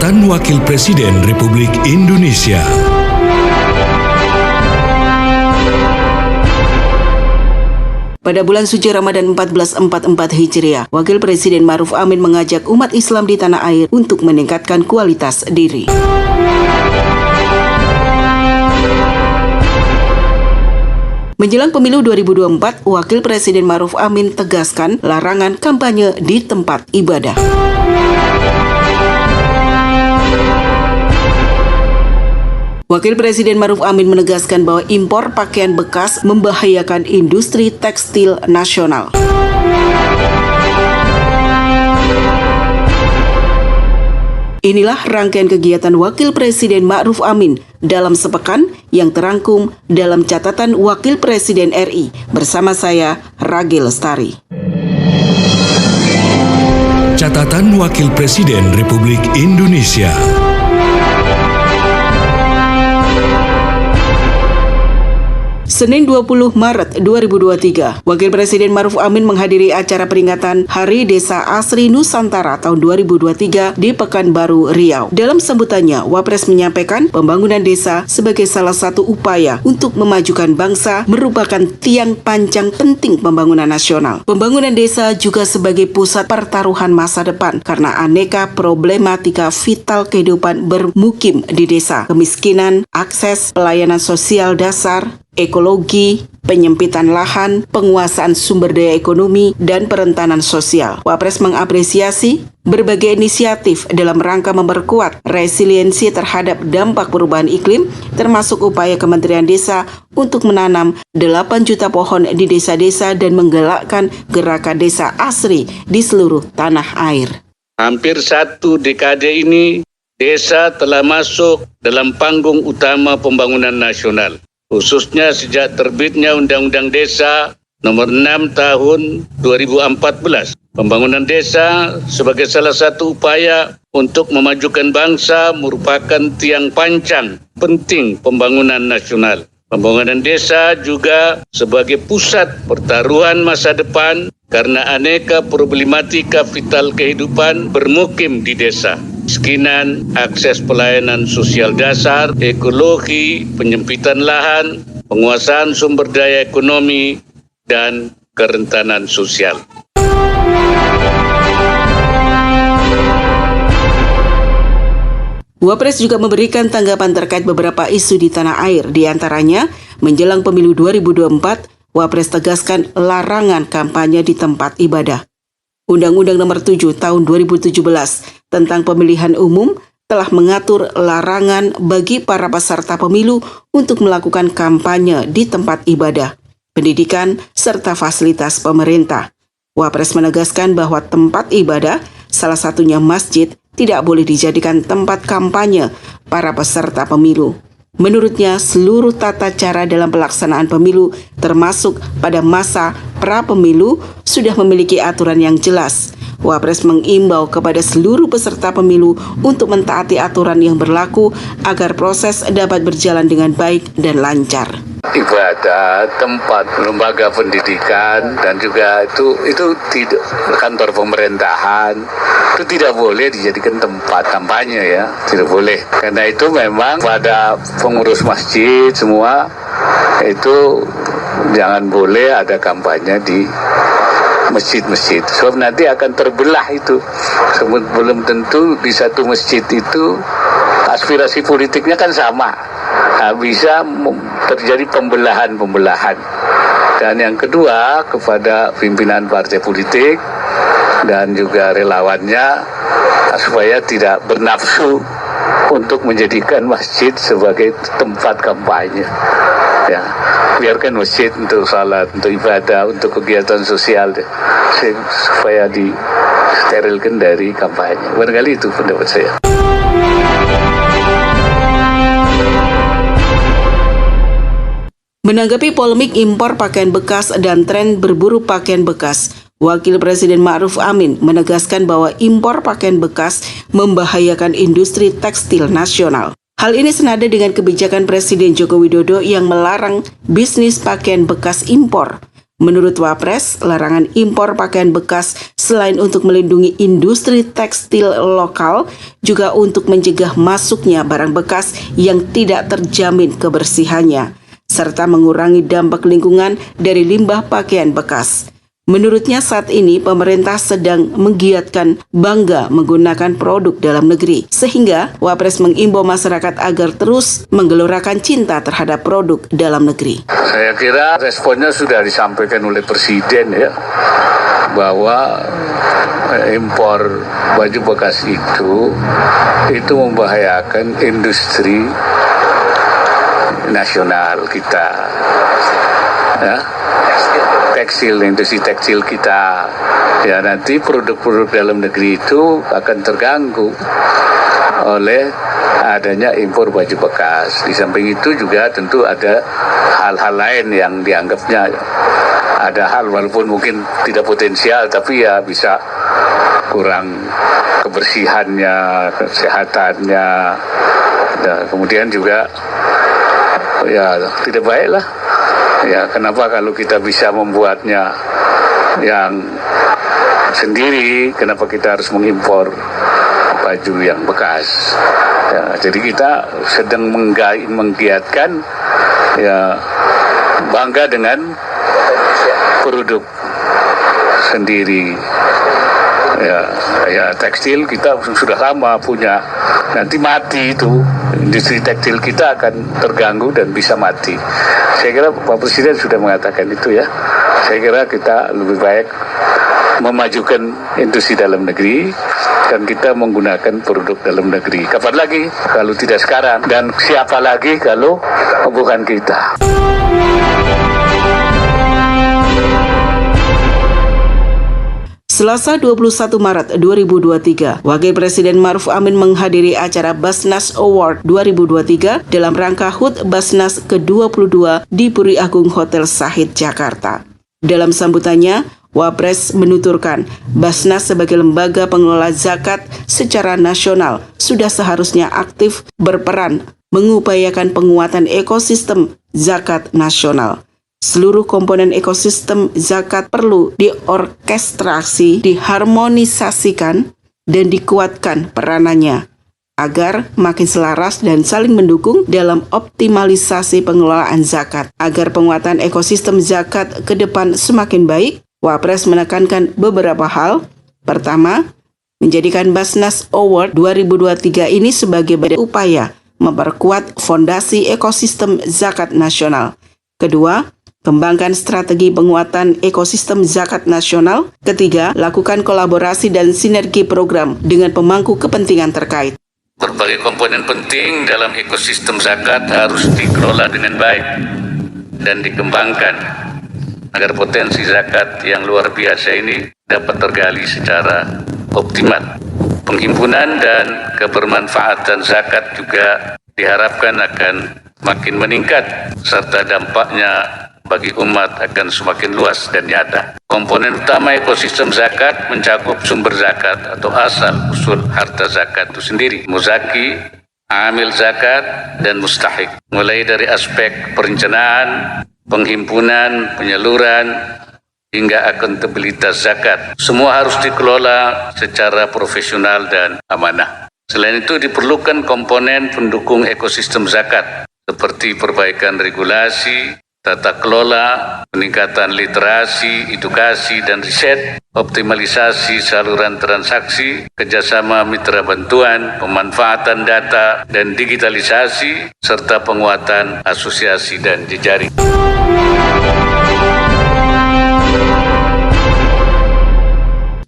Catatan Wakil Presiden Republik Indonesia. Pada bulan suci Ramadan 1444 Hijriah, Wakil Presiden Ma'ruf Amin mengajak umat Islam di tanah air untuk meningkatkan kualitas diri. Menjelang pemilu 2024, Wakil Presiden Ma'ruf Amin tegaskan larangan kampanye di tempat ibadah. Wakil Presiden Ma'ruf Amin menegaskan bahwa impor pakaian bekas membahayakan industri tekstil nasional. Inilah rangkaian kegiatan Wakil Presiden Ma'ruf Amin dalam sepekan yang terangkum dalam catatan Wakil Presiden RI bersama saya, Ragi Lestari. Catatan Wakil Presiden Republik Indonesia. Senin 20 Maret 2023, Wakil Presiden Ma'ruf Amin menghadiri acara peringatan Hari Desa Asri Nusantara tahun 2023 di Pekanbaru, Riau. Dalam sambutannya, Wapres menyampaikan pembangunan desa sebagai salah satu upaya untuk memajukan bangsa merupakan tiang panjang penting pembangunan nasional. Pembangunan desa juga sebagai pusat pertaruhan masa depan karena aneka problematika vital kehidupan bermukim di desa, kemiskinan, akses pelayanan sosial dasar, ekologi, penyempitan lahan, penguasaan sumber daya ekonomi, dan perentanan sosial. Wapres mengapresiasi berbagai inisiatif dalam rangka memperkuat resiliensi terhadap dampak perubahan iklim, termasuk upaya Kementerian Desa untuk menanam 8 juta pohon di desa-desa dan menggalakkan gerakan desa asri di seluruh tanah air. Hampir satu dekade ini, desa telah masuk dalam panggung utama pembangunan nasional. Khususnya sejak terbitnya Undang-Undang Desa Nomor 6 Tahun 2014. Pembangunan desa sebagai salah satu upaya untuk memajukan bangsa merupakan tiang panjang penting pembangunan nasional. Pembangunan desa juga sebagai pusat pertaruhan masa depan karena aneka problematika vital kehidupan bermukim di desa. Kemiskinan, akses pelayanan sosial dasar, ekologi, penyempitan lahan, penguasaan sumber daya ekonomi, dan kerentanan sosial. Wapres juga memberikan tanggapan terkait beberapa isu di tanah air, diantaranya menjelang pemilu 2024, Wapres tegaskan larangan kampanye di tempat ibadah. Undang-Undang Nomor 7 Tahun 2017 tentang pemilihan umum telah mengatur larangan bagi para peserta pemilu untuk melakukan kampanye di tempat ibadah, pendidikan, serta fasilitas pemerintah. Wapres menegaskan bahwa tempat ibadah, salah satunya masjid, tidak boleh dijadikan tempat kampanye para peserta pemilu. Menurutnya, seluruh tata cara dalam pelaksanaan pemilu, termasuk pada masa pra-pemilu, sudah memiliki aturan yang jelas. Wapres mengimbau kepada seluruh peserta pemilu untuk mentaati aturan yang berlaku agar proses dapat berjalan dengan baik dan lancar. Ibadah, tempat lembaga pendidikan, dan juga itu tidak kantor pemerintahan, itu tidak boleh dijadikan tempat kampanye, ya, tidak boleh. Karena itu memang pada pengurus masjid semua itu jangan boleh ada kampanye di masjid-masjid, sebab nanti akan terbelah itu. Sebab belum tentu di satu masjid itu aspirasi politiknya kan sama. Bisa terjadi pembelahan-pembelahan. Dan yang kedua, kepada pimpinan partai politik dan juga relawannya supaya tidak bernafsu untuk menjadikan masjid sebagai tempat kampanye. Ya, biarkan masjid untuk salat, untuk ibadah, untuk kegiatan sosial, supaya disterilkan dari kampanye. Barangkali itu pendapat saya. Menanggapi polemik impor pakaian bekas dan tren berburu pakaian bekas, Wakil Presiden Ma'ruf Amin menegaskan bahwa impor pakaian bekas membahayakan industri tekstil nasional. Hal ini senada dengan kebijakan Presiden Joko Widodo yang melarang bisnis pakaian bekas impor. Menurut Wapres, larangan impor pakaian bekas selain untuk melindungi industri tekstil lokal, juga untuk mencegah masuknya barang bekas yang tidak terjamin kebersihannya, serta mengurangi dampak lingkungan dari limbah pakaian bekas. Menurutnya saat ini pemerintah sedang menggiatkan bangga menggunakan produk dalam negeri, sehingga Wapres mengimbau masyarakat agar terus menggelorakan cinta terhadap produk dalam negeri. Saya kira responnya sudah disampaikan oleh Presiden ya, bahwa impor baju bekas itu membahayakan industri nasional kita, ya. Industri tekstil kita, ya, nanti produk-produk dalam negeri itu akan terganggu oleh adanya impor baju bekas. Di samping itu juga tentu ada hal-hal lain yang dianggapnya ada hal walaupun mungkin tidak potensial, tapi ya bisa kurang kebersihannya, kesehatannya, dan kemudian juga ya tidak baik lah. Ya, kenapa kalau kita bisa membuatnya yang sendiri, kenapa kita harus mengimpor baju yang bekas? Ya, jadi kita sedang menggiatkan ya bangga dengan produk sendiri. Ya tekstil kita sudah lama punya, nanti mati itu, industri tekstil kita akan terganggu dan bisa mati. Saya kira Pak Presiden sudah mengatakan itu ya. Saya kira kita lebih baik memajukan industri dalam negeri dan kita menggunakan produk dalam negeri. Kapan lagi kalau tidak sekarang, dan siapa lagi kalau bukan kita. Selasa 21 Maret 2023, Wakil Presiden Maruf Amin menghadiri acara Basnas Award 2023 dalam rangka HUT Basnas ke-22 di Puri Agung Hotel Sahid, Jakarta. Dalam sambutannya, Wapres menuturkan Basnas sebagai lembaga pengelola zakat secara nasional sudah seharusnya aktif berperan mengupayakan penguatan ekosistem zakat nasional. Seluruh komponen ekosistem zakat perlu diorkestrasi, diharmonisasikan, dan dikuatkan peranannya agar makin selaras dan saling mendukung dalam optimalisasi pengelolaan zakat. Agar penguatan ekosistem zakat ke depan semakin baik, Wapres menekankan beberapa hal. Pertama, menjadikan Basnas Award 2023 ini sebagai upaya memperkuat fondasi ekosistem zakat nasional. Kedua, kembangkan strategi penguatan ekosistem zakat nasional. Ketiga, lakukan kolaborasi dan sinergi program dengan pemangku kepentingan terkait. Berbagai komponen penting dalam ekosistem zakat harus dikelola dengan baik dan dikembangkan agar potensi zakat yang luar biasa ini dapat tergali secara optimal. Penghimpunan dan kebermanfaatan zakat juga diharapkan akan makin meningkat serta dampaknya bagi umat akan semakin luas dan nyata. Komponen utama ekosistem zakat mencakup sumber zakat atau asal usul harta zakat itu sendiri, muzaki, amil zakat, dan mustahik. Mulai dari aspek perencanaan, penghimpunan, penyaluran, hingga akuntabilitas zakat. Semua harus dikelola secara profesional dan amanah. Selain itu diperlukan komponen pendukung ekosistem zakat seperti perbaikan regulasi, tata kelola, peningkatan literasi, edukasi, dan riset, optimalisasi saluran transaksi, kerjasama mitra bantuan, pemanfaatan data, dan digitalisasi, serta penguatan asosiasi dan jejaring.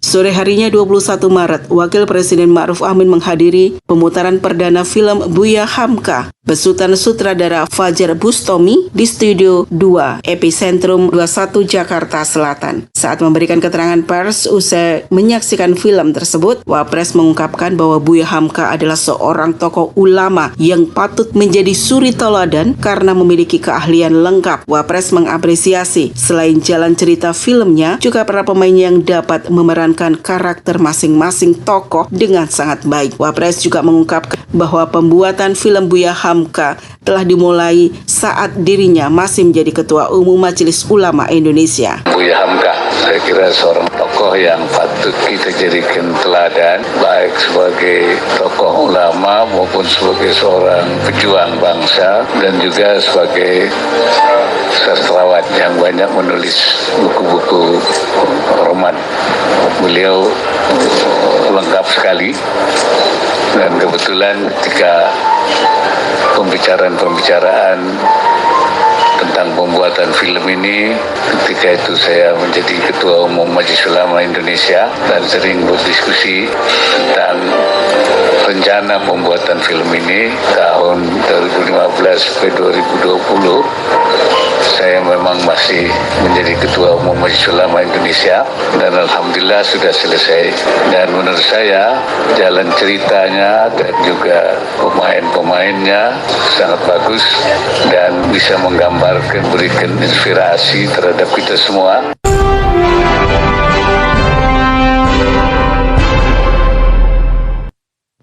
Sore harinya 21 Maret, Wakil Presiden Ma'ruf Amin menghadiri pemutaran perdana film Buya Hamka besutan sutradara Fajar Bustomi di Studio 2 Epicentrum 21 Jakarta Selatan. Saat memberikan keterangan pers usai menyaksikan film tersebut, Wapres mengungkapkan bahwa Buya Hamka adalah seorang tokoh ulama yang patut menjadi suri teladan karena memiliki keahlian lengkap. Wapres mengapresiasi selain jalan cerita filmnya, juga para pemain yang dapat memerankan menjalankan karakter masing-masing tokoh dengan sangat baik. Wapres juga mengungkapkan bahwa pembuatan film Buya Hamka telah dimulai saat dirinya masih menjadi Ketua Umum Majelis Ulama Indonesia. Buya Hamka, saya kira seorang tokoh yang patut kita jadikan teladan, baik sebagai tokoh ulama maupun sebagai seorang pejuang bangsa dan juga sebagai sastrawan yang banyak menulis buku-buku roman. Beliau lengkap sekali dan kebetulan ketika pembicaraan tentang pembuatan film ini, ketika itu saya menjadi Ketua Umum Majelis Ulama Indonesia dan sering berdiskusi tentang rencana pembuatan film ini tahun 2015 sampai 2020. Saya memang masih menjadi Ketua Umum Majelis Ulama Indonesia dan alhamdulillah sudah selesai. Dan menurut saya jalan ceritanya dan juga pemain-pemainnya sangat bagus dan bisa menggambarkan, berikan inspirasi terhadap kita semua.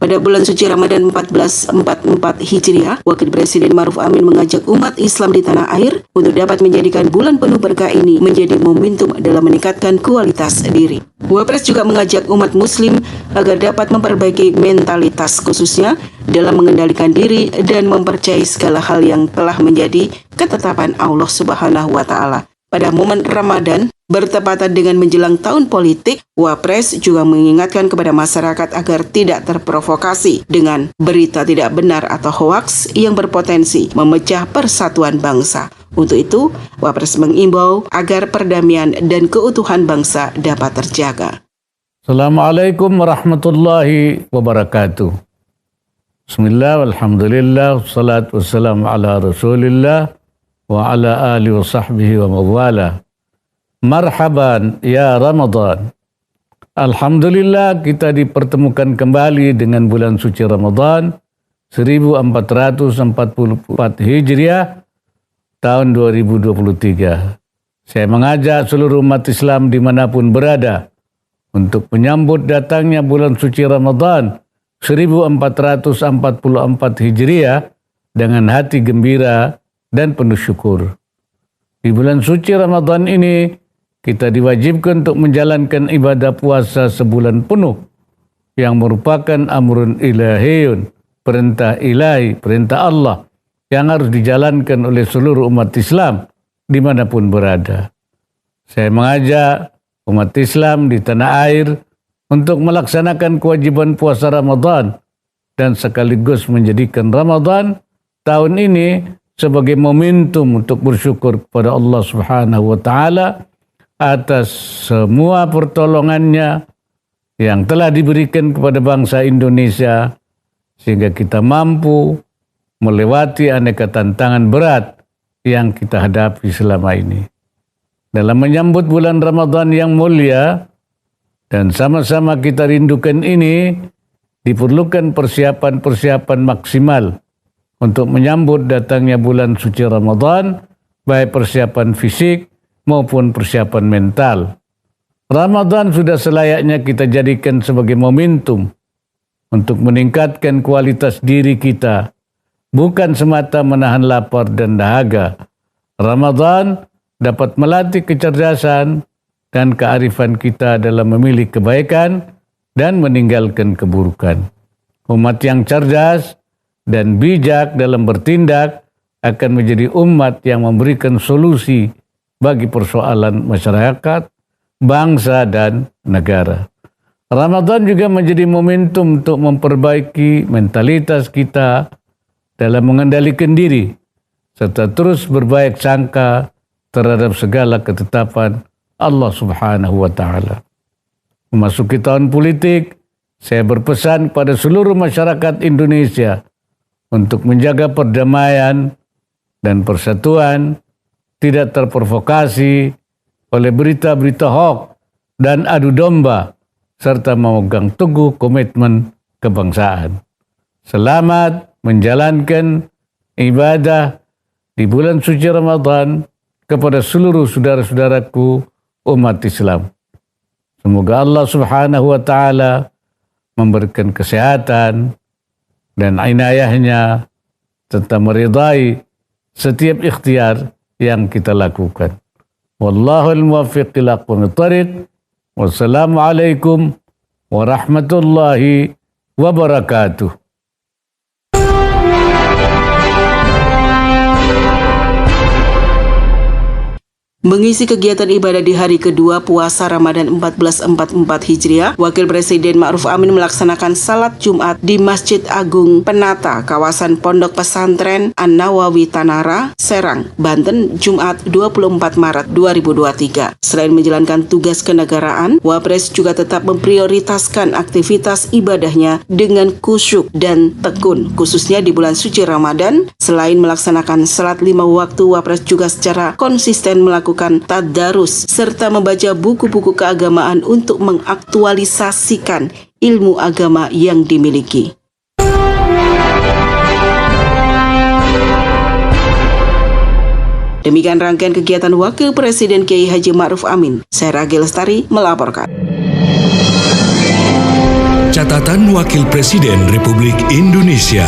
Pada bulan suci Ramadan 1444 Hijriah, Wakil Presiden Maruf Amin mengajak umat Islam di tanah air untuk dapat menjadikan bulan penuh berkah ini menjadi momentum dalam meningkatkan kualitas diri. Wapres juga mengajak umat Muslim agar dapat memperbaiki mentalitas khususnya dalam mengendalikan diri dan mempercayai segala hal yang telah menjadi ketetapan Allah Subhanahu wa Ta'ala. Pada momen Ramadan, bertepatan dengan menjelang tahun politik, Wapres juga mengingatkan kepada masyarakat agar tidak terprovokasi dengan berita tidak benar atau hoaks yang berpotensi memecah persatuan bangsa. Untuk itu, Wapres mengimbau agar perdamaian dan keutuhan bangsa dapat terjaga. Assalamualaikum warahmatullahi wabarakatuh. Bismillah, alhamdulillah, wassalatu wassalamu ala rasulillah wa ala alihi wa sahbihi wa mawala. Marhaban ya Ramadan. Alhamdulillah kita dipertemukan kembali dengan bulan suci Ramadan 1444 Hijriah tahun 2023. Saya mengajak seluruh umat Islam dimanapun berada untuk menyambut datangnya bulan suci Ramadan 1444 Hijriah dengan hati gembira dan penuh syukur. Di bulan suci Ramadan ini, kita diwajibkan untuk menjalankan ibadah puasa sebulan penuh yang merupakan amrun ilahiyun, perintah ilahi, perintah Allah yang harus dijalankan oleh seluruh umat Islam dimanapun berada. Saya mengajak umat Islam di tanah air untuk melaksanakan kewajiban puasa Ramadan dan sekaligus menjadikan Ramadan tahun ini sebagai momentum untuk bersyukur kepada Allah Subhanahu wa Ta'ala atas semua pertolongannya yang telah diberikan kepada bangsa Indonesia sehingga kita mampu melewati aneka tantangan berat yang kita hadapi selama ini. Dalam menyambut bulan Ramadan yang mulia dan sama-sama kita rindukan ini, diperlukan persiapan-persiapan maksimal untuk menyambut datangnya bulan suci Ramadan, baik persiapan fisik maupun persiapan mental. Ramadan sudah selayaknya kita jadikan sebagai momentum untuk meningkatkan kualitas diri kita, bukan semata menahan lapar dan dahaga. Ramadan dapat melatih kecerdasan dan kearifan kita dalam memilih kebaikan dan meninggalkan keburukan. Umat yang cerdas dan bijak dalam bertindak akan menjadi umat yang memberikan solusi bagi persoalan masyarakat, bangsa, dan negara. Ramadan juga menjadi momentum untuk memperbaiki mentalitas kita dalam mengendalikan diri, serta terus berbaik sangka terhadap segala ketetapan Allah Subhanahu wa Ta'ala. Memasuki tahun politik, saya berpesan kepada seluruh masyarakat Indonesia untuk menjaga perdamaian dan persatuan, tidak terprovokasi oleh berita-berita hoax dan adu domba, serta memegang teguh komitmen kebangsaan. Selamat menjalankan ibadah di bulan suci Ramadan kepada seluruh saudara-saudaraku umat Islam. Semoga Allah Subhanahu wa taala memberikan kesehatan dan inayahnya serta meridai setiap ikhtiar yang kita lakukan. Wallahul muwaffiq ila aqwamit thariq. Wassalamualaikum warahmatullahi wabarakatuh. Mengisi kegiatan ibadah di hari kedua puasa Ramadan 1444 Hijriah, Wakil Presiden Ma'ruf Amin melaksanakan salat Jumat di Masjid Agung Penata, kawasan Pondok Pesantren An-Nawawi Tanara, Serang, Banten, Jumat 24 Maret 2023. Selain menjalankan tugas kenegaraan, Wapres juga tetap memprioritaskan aktivitas ibadahnya dengan khusyuk dan tekun, khususnya di bulan suci Ramadan. Selain melaksanakan salat 5 waktu, Wapres juga secara konsisten melakukan tadarus serta membaca buku-buku keagamaan untuk mengaktualisasikan ilmu agama yang dimiliki. Demikian rangkaian kegiatan Wakil Presiden Kiai Haji Ma'ruf Amin. Saya Ragi Lestari melaporkan. Catatan Wakil Presiden Republik Indonesia.